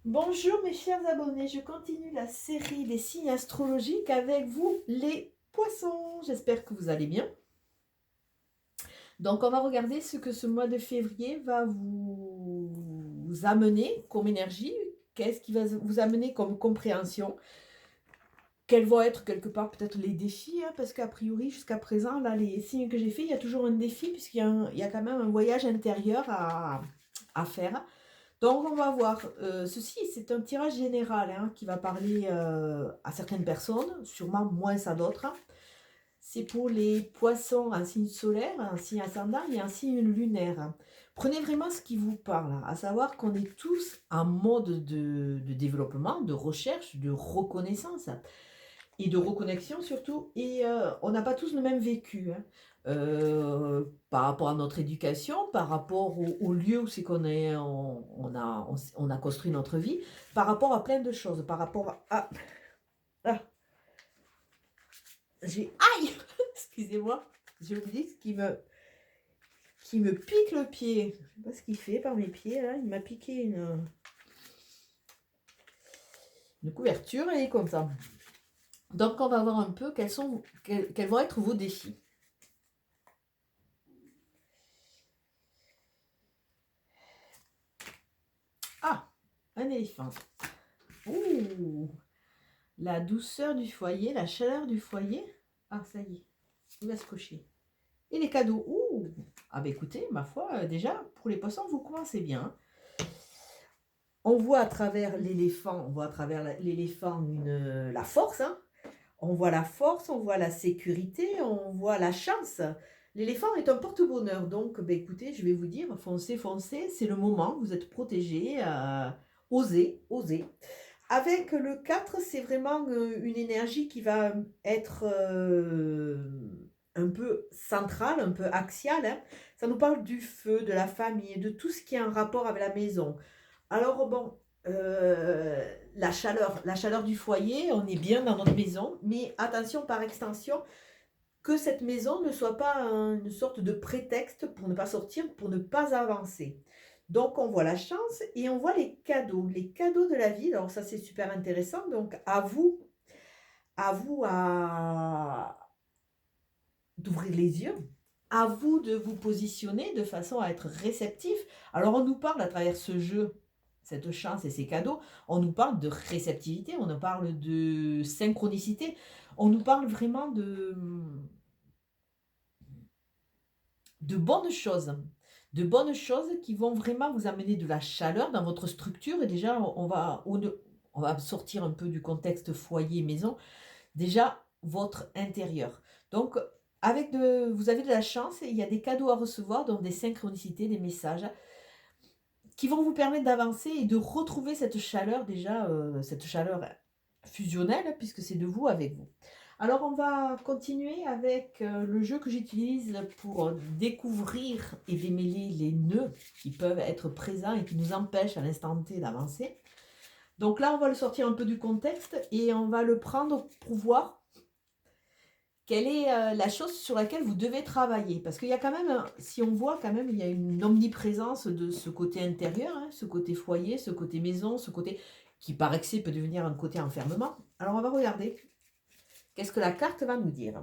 Bonjour mes chers abonnés, je continue la série des signes astrologiques avec vous les poissons. J'espère que vous allez bien. Donc on va regarder ce que ce mois de février va vous amener comme énergie. Qu'est-ce qui va vous amener comme compréhension? Quels vont être quelque part peut-être les défis, hein, parce qu'a priori jusqu'à présent, là les signes que j'ai fait, il y a toujours un défi il y a quand même un voyage intérieur à faire. Donc, on va voir. Ceci, c'est un tirage général, hein, qui va parler à certaines personnes, sûrement moins à d'autres. C'est pour les poissons, un signe solaire, un signe ascendant et un signe lunaire. Prenez vraiment ce qui vous parle, à savoir qu'on est tous en mode de développement, de recherche, de reconnaissance et de reconnexion surtout. Et on n'a pas tous le même vécu, hein. Par rapport à notre éducation, par rapport au lieu où c'est qu'on est, on a construit notre vie, par rapport à plein de choses, par rapport à... Ah, aïe. Excusez-moi, j'ai oublié ce qui me pique le pied. Je sais pas ce qu'il fait par mes pieds, là. Il m'a piqué une couverture et comme ça. Donc on va voir un peu quels vont être vos défis. Ah, un éléphant. Ouh, la douceur du foyer, la chaleur du foyer. Ah, ça y est, il va se coucher. Et les cadeaux. Ouh, ah bah écoutez, ma foi, déjà, pour les poissons, vous commencez bien, hein. On voit à travers l'éléphant, la force, hein. On voit la force, on voit la sécurité, on voit la chance. L'éléphant est un porte-bonheur, donc bah écoutez, je vais vous dire, foncez, foncez, c'est le moment, vous êtes protégés, osez, osez. Avec le 4, c'est vraiment une énergie qui va être un peu centrale, un peu axiale, hein. Ça nous parle du feu, de la famille, de tout ce qui est en rapport avec la maison. Alors bon, la chaleur du foyer, on est bien dans notre maison, mais attention par extension, que cette maison ne soit pas une sorte de prétexte pour ne pas sortir, pour ne pas avancer. Donc on voit la chance et on voit les cadeaux de la vie. Alors ça c'est super intéressant. Donc à vous d'ouvrir les yeux, à vous de vous positionner de façon à être réceptif. Alors on nous parle à travers ce jeu, cette chance et ces cadeaux, on nous parle de réceptivité, on nous parle de synchronicité, on nous parle vraiment de bonnes choses qui vont vraiment vous amener de la chaleur dans votre structure. Et déjà, on va sortir un peu du contexte foyer, maison. Déjà, votre intérieur. Donc, vous avez de la chance et il y a des cadeaux à recevoir, donc des synchronicités, des messages qui vont vous permettre d'avancer et de retrouver cette chaleur déjà, cette chaleur fusionnelle, puisque c'est de vous avec vous. Alors on va continuer avec le jeu que j'utilise pour découvrir et démêler les nœuds qui peuvent être présents et qui nous empêchent à l'instant T d'avancer. Donc là on va le sortir un peu du contexte et on va le prendre pour voir quelle est la chose sur laquelle vous devez travailler. Parce qu'il y a quand même, si on voit quand même, il y a une omniprésence de ce côté intérieur, hein, ce côté foyer, ce côté maison, ce côté qui par excès peut devenir un côté enfermement. Alors on va regarder. Qu'est-ce que la carte va nous dire?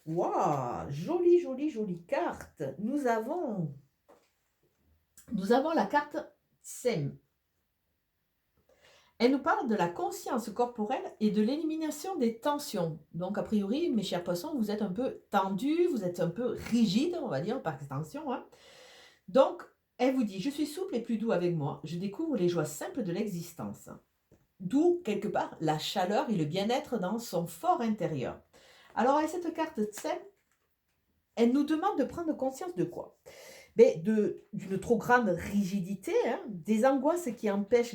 Waouh, jolie, jolie, jolie carte. Nous avons la carte SEM. Elle nous parle de la conscience corporelle et de l'élimination des tensions. Donc, a priori, mes chers poissons, vous êtes un peu tendus, vous êtes un peu rigides, on va dire, par extension, hein. Donc, elle vous dit, je suis souple et plus doux avec moi. Je découvre les joies simples de l'existence. D'où, quelque part, la chaleur et le bien-être dans son fort intérieur. Alors, avec cette carte SEM, elle nous demande de prendre conscience de quoi? D'une trop grande rigidité, hein, des angoisses qui empêchent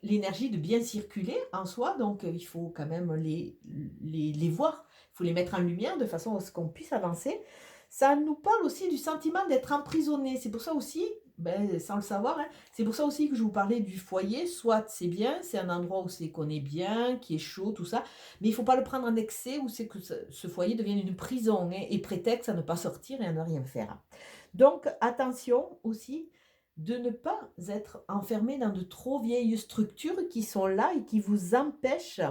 l'énergie de bien circuler en soi, donc il faut quand même les voir, il faut les mettre en lumière de façon à ce qu'on puisse avancer. Ça nous parle aussi du sentiment d'être emprisonné, c'est pour ça aussi, sans le savoir, hein, c'est pour ça aussi que je vous parlais du foyer, soit c'est bien, c'est un endroit où c'est qu'on est bien, qui est chaud, tout ça, mais il ne faut pas le prendre en excès où c'est que ce foyer devienne une prison, hein, et prétexte à ne pas sortir et à ne rien faire. Donc, attention aussi, de ne pas être enfermé dans de trop vieilles structures qui sont là et qui vous empêchent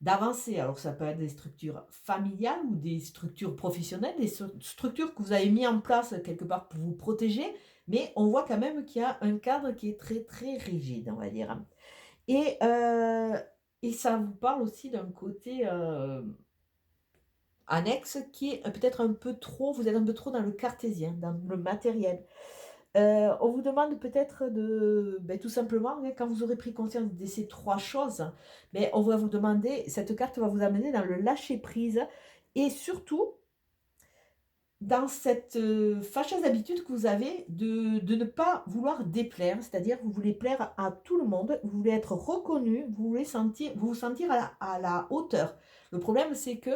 d'avancer. Alors ça peut être des structures familiales ou des structures professionnelles, des structures que vous avez mis en place quelque part pour vous protéger, mais on voit quand même qu'il y a un cadre qui est très, très rigide, on va dire. Et heu et ça vous parle aussi d'un côté, annexe qui est peut-être un peu trop vous êtes un peu trop dans le cartésien, dans le matériel. On vous demande peut-être de, tout simplement, hein, quand vous aurez pris conscience de ces 3 choses, on va vous demander cette carte va vous amener dans le lâcher prise et surtout dans cette, fâcheuse habitude que vous avez de ne pas vouloir déplaire. C'est-à-dire vous voulez plaire à tout le monde, vous voulez être reconnu, vous vous sentir à la hauteur. Le problème, c'est que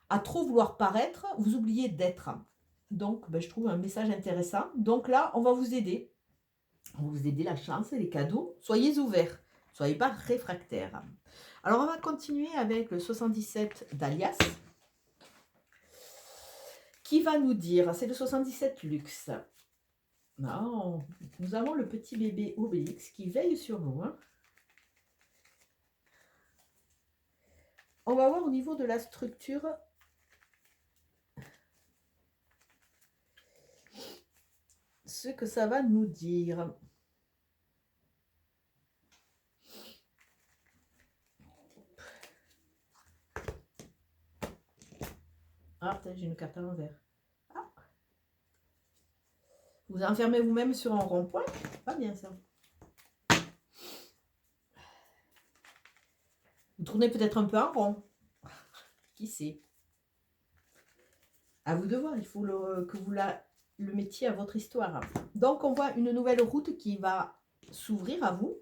à trop vouloir paraître, vous oubliez d'être. Donc, je trouve un message intéressant. Donc là, on va vous aider. On va vous aider la chance et les cadeaux. Soyez ouverts. Soyez pas réfractaires. Alors, on va continuer avec le 77 d'Alias. Qui va nous dire, c'est le 77 luxe. Non, nous avons le petit bébé Obélix qui veille sur nous. Hein. On va voir au niveau de la structure ce que ça va nous dire. Ah, j'ai une carte à l'envers. Ah. Vous enfermez vous-même sur un rond-point. Pas bien ça. Vous tournez peut-être un peu en rond. Qui sait? À vous de voir, il faut que vous le mettiez à votre histoire. Donc, on voit une nouvelle route qui va s'ouvrir à vous.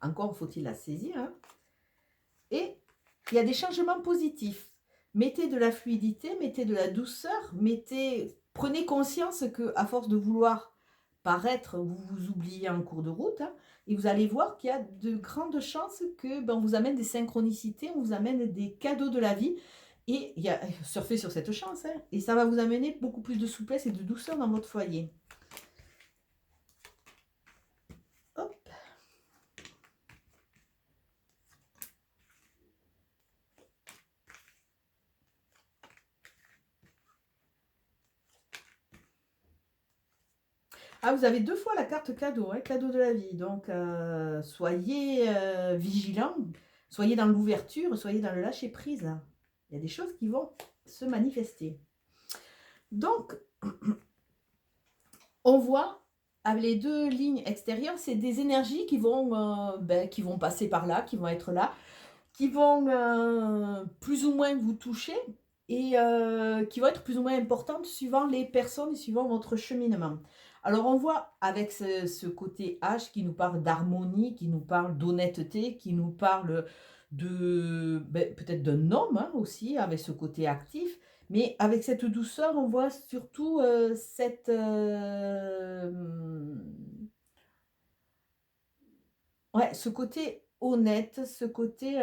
Encore faut-il la saisir. Hein. Et il y a des changements positifs. Mettez de la fluidité, mettez de la douceur, prenez conscience que à force de vouloir paraître, vous vous oubliez en cours de route. Hein, et vous allez voir qu'il y a de grandes chances que on vous amène des synchronicités, on vous amène des cadeaux de la vie. Et il y a surfez sur cette chance. Hein, et ça va vous amener beaucoup plus de souplesse et de douceur dans votre foyer. Hop. Ah, vous avez 2 fois la carte cadeau, hein, cadeau de la vie. Donc, soyez vigilants, soyez dans l'ouverture, soyez dans le lâcher prise. Il y a des choses qui vont se manifester. Donc, on voit avec les 2 lignes extérieures, c'est des énergies qui vont passer par là, qui vont être là, qui vont plus ou moins vous toucher et qui vont être plus ou moins importantes suivant les personnes et suivant votre cheminement. Alors on voit avec ce côté H qui nous parle d'harmonie, qui nous parle d'honnêteté, qui nous parle de peut-être d'un homme hein, aussi, avec ce côté actif, mais avec cette douceur, on voit surtout ouais, ce côté honnête, ce côté...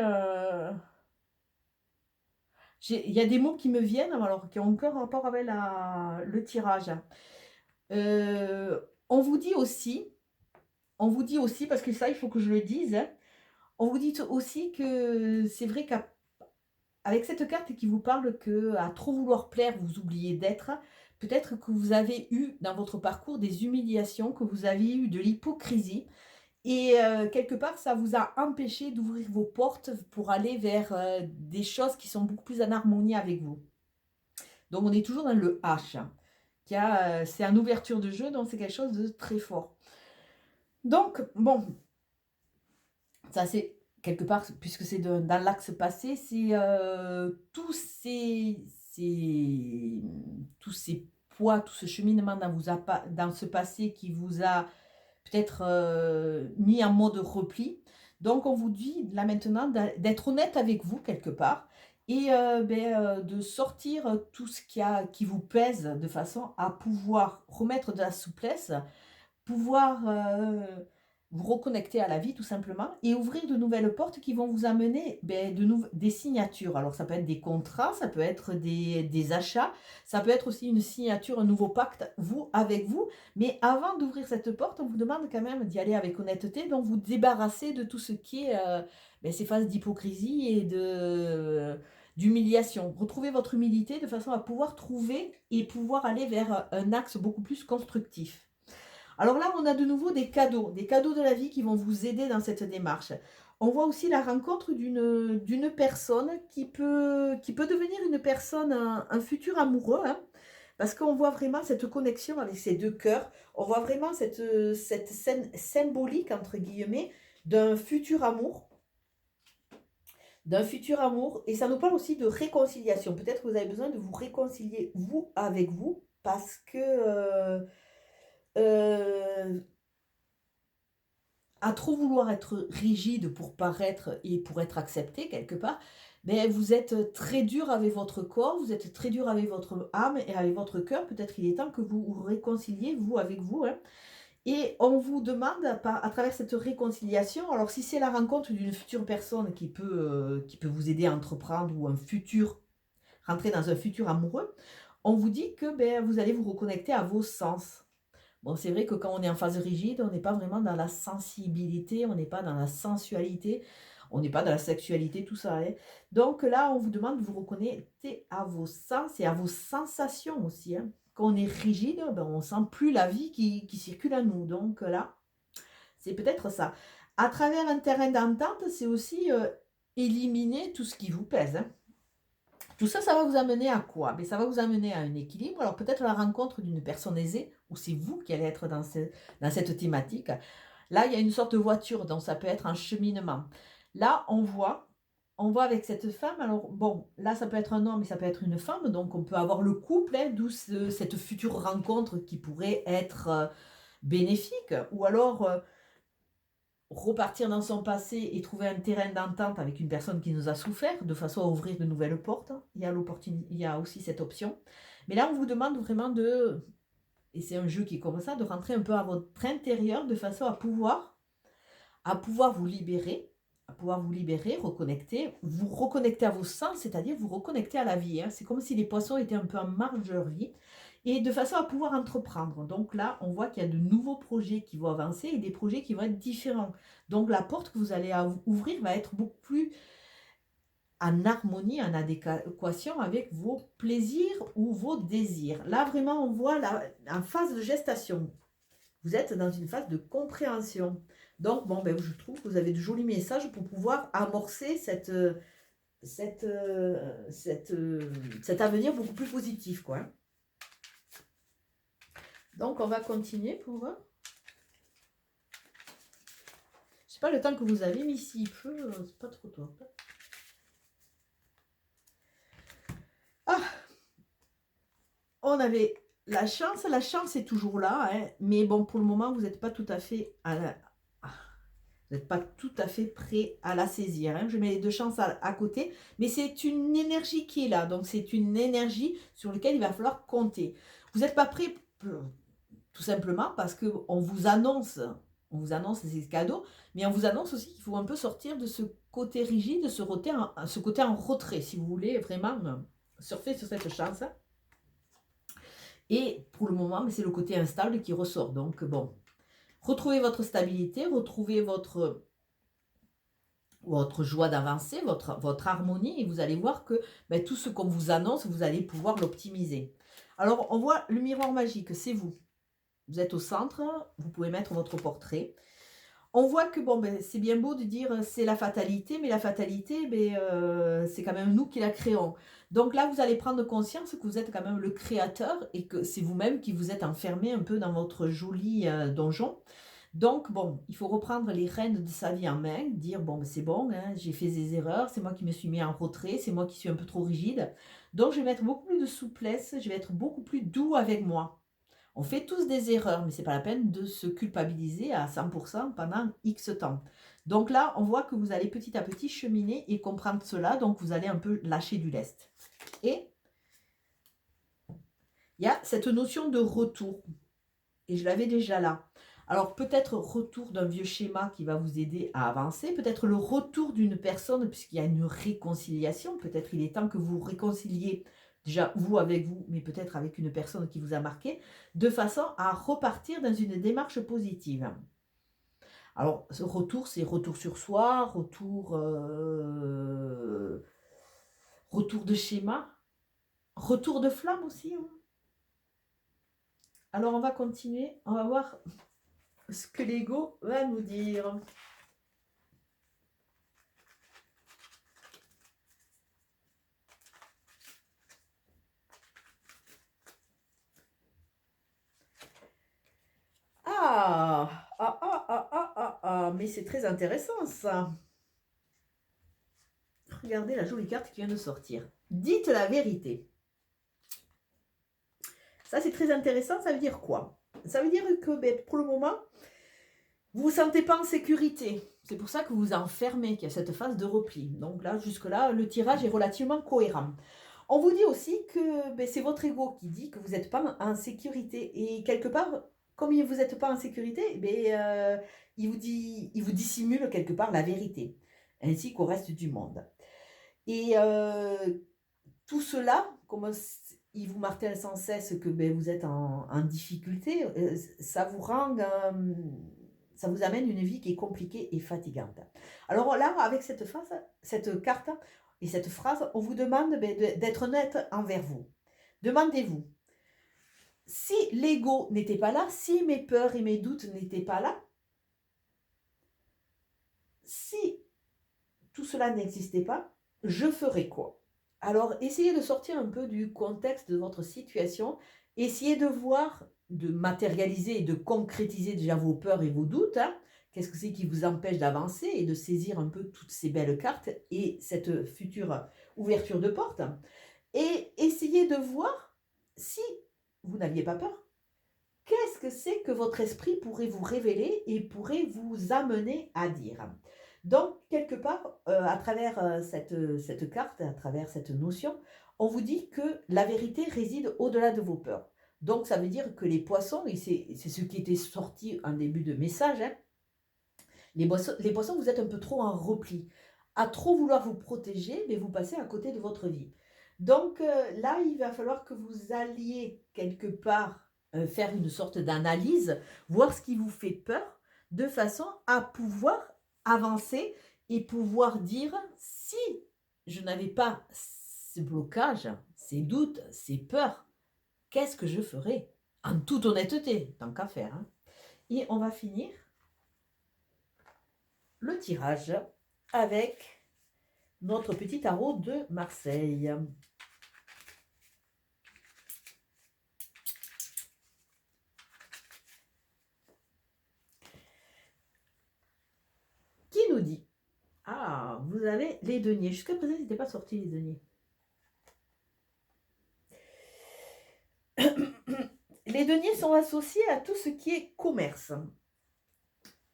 il y a des mots qui me viennent, alors qui ont encore rapport avec le tirage. On vous dit aussi, parce que ça, il faut que je le dise, hein, on vous dit aussi que c'est vrai qu'avec cette carte qui vous parle que à trop vouloir plaire, vous oubliez d'être, peut-être que vous avez eu dans votre parcours des humiliations, que vous avez eu de l'hypocrisie, et quelque part, ça vous a empêché d'ouvrir vos portes pour aller vers des choses qui sont beaucoup plus en harmonie avec vous. Donc, on est toujours dans le H. Hein, c'est une ouverture de jeu, donc c'est quelque chose de très fort. Donc, bon, ça c'est quelque part, puisque c'est dans l'axe passé, c'est tous ces poids, tout ce cheminement dans ce passé qui vous a peut-être mis en mode repli. Donc on vous dit là maintenant d'être honnête avec vous quelque part et de sortir tout ce qui vous pèse de façon à pouvoir remettre de la souplesse, pouvoir vous reconnecter à la vie tout simplement et ouvrir de nouvelles portes qui vont vous amener des signatures. Alors ça peut être des contrats, ça peut être des achats, ça peut être aussi une signature, un nouveau pacte, vous, avec vous. Mais avant d'ouvrir cette porte, on vous demande quand même d'y aller avec honnêteté, donc vous débarrasser de tout ce qui est ces phases d'hypocrisie et d'humiliation. Retrouvez votre humilité de façon à pouvoir trouver et pouvoir aller vers un axe beaucoup plus constructif. Alors là, on a de nouveau des cadeaux de la vie qui vont vous aider dans cette démarche. On voit aussi la rencontre d'une personne qui peut devenir une personne, un futur amoureux, hein, parce qu'on voit vraiment cette connexion avec ces deux cœurs. On voit vraiment cette scène symbolique, entre guillemets, d'un futur amour. D'un futur amour. Et ça nous parle aussi de réconciliation. Peut-être que vous avez besoin de vous réconcilier, vous, avec vous, parce que... à trop vouloir être rigide pour paraître et pour être accepté quelque part, mais vous êtes très dur avec votre corps, vous êtes très dur avec votre âme et avec votre cœur. Peut-être il est temps que vous vous réconciliez, vous, avec vous, hein. Et on vous demande, à travers cette réconciliation, alors si c'est la rencontre d'une future personne qui peut vous aider à entreprendre ou rentrer dans un futur amoureux, on vous dit que vous allez vous reconnecter à vos sens. Bon, c'est vrai que quand on est en phase rigide, on n'est pas vraiment dans la sensibilité, on n'est pas dans la sensualité, on n'est pas dans la sexualité, tout ça, hein. Donc là, on vous demande de vous reconnecter à vos sens et à vos sensations aussi, hein. Quand on est rigide, on sent plus la vie qui circule à nous. Donc là, c'est peut-être ça. À travers un terrain d'entente, c'est aussi éliminer tout ce qui vous pèse, hein. Tout ça, ça va vous amener à quoi? Mais ça va vous amener à un équilibre. Alors peut-être la rencontre d'une personne aisée, ou c'est vous qui allez être dans cette thématique. Là, il y a une sorte de voiture, donc ça peut être un cheminement. Là, on voit avec cette femme, alors bon, là, ça peut être un homme et ça peut être une femme, donc on peut avoir le couple, hein, d'où cette future rencontre qui pourrait être bénéfique, ou alors repartir dans son passé et trouver un terrain d'entente avec une personne qui nous a souffert, de façon à ouvrir de nouvelles portes. Il y a aussi cette option. Mais là, on vous demande vraiment et c'est un jeu qui est comme ça, de rentrer un peu à votre intérieur de façon à pouvoir vous libérer, vous reconnecter à vos sens, c'est-à-dire vous reconnecter à la vie, hein. C'est comme si les poissons étaient un peu en marge de leur vie et de façon à pouvoir entreprendre. Donc là, on voit qu'il y a de nouveaux projets qui vont avancer et des projets qui vont être différents. Donc la porte que vous allez ouvrir va être beaucoup plus en harmonie, en adéquation avec vos plaisirs ou vos désirs. Là, vraiment, on voit en phase de gestation. Vous êtes dans une phase de compréhension. Donc, je trouve que vous avez de jolis messages pour pouvoir amorcer cet avenir beaucoup plus positif, quoi. Donc, on va continuer pour voir. Je sais pas le temps que vous avez, mais s'il pleut, c'est pas trop top. Ah, on avait la chance est toujours là, hein, mais bon, pour le moment, vous n'êtes pas tout à fait vous n'êtes pas tout à fait prêt à la saisir, hein. Je mets les deux chances à côté, mais c'est une énergie qui est là, donc c'est une énergie sur laquelle il va falloir compter. Vous n'êtes pas prêt tout simplement parce qu'on vous annonce ces cadeaux, mais on vous annonce aussi qu'il faut un peu sortir de ce côté rigide, ce côté en retrait, si vous voulez vraiment surfer sur cette chance. Et pour le moment, c'est le côté instable qui ressort. Donc bon, retrouvez votre stabilité, retrouvez votre joie d'avancer, votre harmonie, et vous allez voir que tout ce qu'on vous annonce, vous allez pouvoir l'optimiser. Alors, on voit le miroir magique, c'est vous. Vous êtes au centre, vous pouvez mettre votre portrait. On voit que c'est bien beau de dire c'est la fatalité, mais la fatalité, c'est quand même nous qui la créons. Donc là, vous allez prendre conscience que vous êtes quand même le créateur et que c'est vous-même qui vous êtes enfermé un peu dans votre joli donjon. Donc il faut reprendre les rênes de sa vie en main, dire c'est bon, hein, j'ai fait des erreurs, c'est moi qui me suis mis en retrait, c'est moi qui suis un peu trop rigide. Donc je vais mettre beaucoup plus de souplesse, je vais être beaucoup plus doux avec moi. On fait tous des erreurs, mais ce n'est pas la peine de se culpabiliser à 100% pendant X temps. Donc là, on voit que vous allez petit à petit cheminer et comprendre cela, donc vous allez un peu lâcher du lest. Et il y a cette notion de retour, et je l'avais déjà là. Alors peut-être retour d'un vieux schéma qui va vous aider à avancer, peut-être le retour d'une personne puisqu'il y a une réconciliation, peut-être il est temps que vous réconciliez déjà vous avec vous, mais peut-être avec une personne qui vous a marqué, de façon à repartir dans une démarche positive. Alors ce retour, c'est retour sur soi, retour de schéma, retour de flamme aussi, hein. Alors on va continuer, on va voir ce que l'ego va nous dire. Ah! Ah, ah, ah, ah, ah, ah, mais c'est très intéressant ça. Regardez la jolie carte qui vient de sortir. Dites la vérité. Ça, c'est très intéressant. Ça veut dire quoi? Ça veut dire que ben, pour le moment, vous ne vous sentez pas en sécurité. C'est pour ça que vous vous enfermez, qu'il y a cette phase de repli. Donc là, jusque-là, le tirage est relativement cohérent. On vous dit aussi que ben, c'est votre ego qui dit que vous n'êtes pas en sécurité. Et quelque part, comme vous n'êtes pas en sécurité, ben, il vous dissimule quelque part la vérité, ainsi qu'au reste du monde. Et tout cela, comme il vous martèle sans cesse que ben, vous êtes en difficulté, ça vous rend, ça vous amène une vie qui est compliquée et fatigante. Alors là, avec cette carte et cette phrase, on vous demande ben, d'être honnête envers vous. Demandez-vous, si l'ego n'était pas là, si mes peurs et mes doutes n'étaient pas là, si tout cela n'existait pas, je ferais quoi? Alors, essayez de sortir un peu du contexte de votre situation. Essayez de voir, de matérialiser et de concrétiser déjà vos peurs et vos doutes, hein. Qu'est-ce que c'est qui vous empêche d'avancer et de saisir un peu toutes ces belles cartes et cette future ouverture de porte. Et essayez de voir si vous n'aviez pas peur. Qu'est-ce que c'est que votre esprit pourrait vous révéler et pourrait vous amener à dire? Donc, quelque part, à travers cette carte, à travers cette notion, on vous dit que la vérité réside au-delà de vos peurs. Donc, ça veut dire que les poissons, et c'est ce qui était sorti en début de message, hein, les poissons, vous êtes un peu trop en repli. À trop vouloir vous protéger, mais vous passez à côté de votre vie. Donc là, il va falloir que vous alliez quelque part faire une sorte d'analyse, voir ce qui vous fait peur, de façon à pouvoir avancer et pouvoir dire si je n'avais pas ces blocages, ces doutes, ces peurs, qu'est-ce que je ferais? En toute honnêteté, tant qu'à faire, hein. Et on va finir le tirage avec notre petit tarot de Marseille. Qui nous dit? Ah, vous avez les deniers. Jusqu'à présent, il n'était pas sorti les deniers. Les deniers sont associés à tout ce qui est commerce.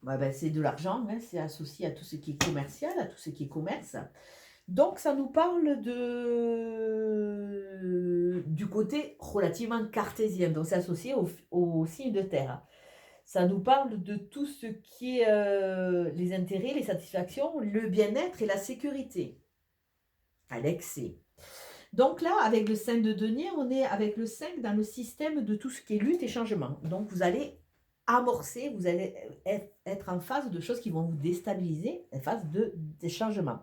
Ben, c'est de l'argent, hein, c'est associé à tout ce qui est commercial, à tout ce qui est commerce. Donc, ça nous parle du côté relativement cartésien. Donc, c'est associé au signe de terre. Ça nous parle de tout ce qui est les intérêts, les satisfactions, le bien-être et la sécurité, à l'excès. Donc là, avec le 5 de denier, on est avec le 5 dans le système de tout ce qui est lutte et changement. Donc vous allez amorcer, vous allez être en phase de choses qui vont vous déstabiliser, en phase des changements.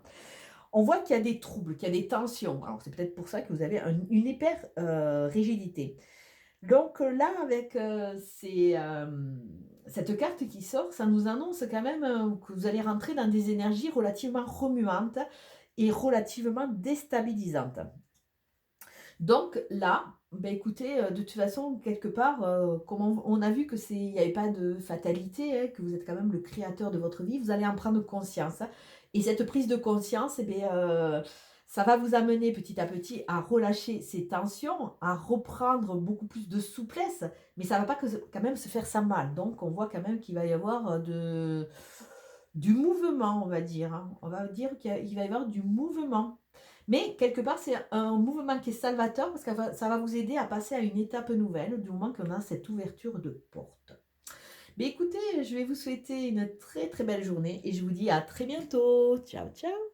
On voit qu'il y a des troubles, qu'il y a des tensions. Alors c'est peut-être pour ça que vous avez une hyper rigidité. Donc là, avec cette carte qui sort, ça nous annonce quand même que vous allez rentrer dans des énergies relativement remuantes et relativement déstabilisantes. Donc là, ben écoutez, de toute façon, quelque part, comme on a vu que il n'y avait pas de fatalité, hein, que vous êtes quand même le créateur de votre vie, vous allez en prendre conscience, hein. Et cette prise de conscience, eh bien, ça va vous amener petit à petit à relâcher ces tensions, à reprendre beaucoup plus de souplesse, mais ça ne va pas quand même se faire ça mal. Donc on voit quand même qu'il va y avoir du mouvement, on va dire, hein. On va dire qu'il va y avoir du mouvement. Mais quelque part, c'est un mouvement qui est salvateur parce que ça va vous aider à passer à une étape nouvelle du moment qu'on a cette ouverture de porte. Mais écoutez, je vais vous souhaiter une très, très belle journée et je vous dis à très bientôt. Ciao, ciao.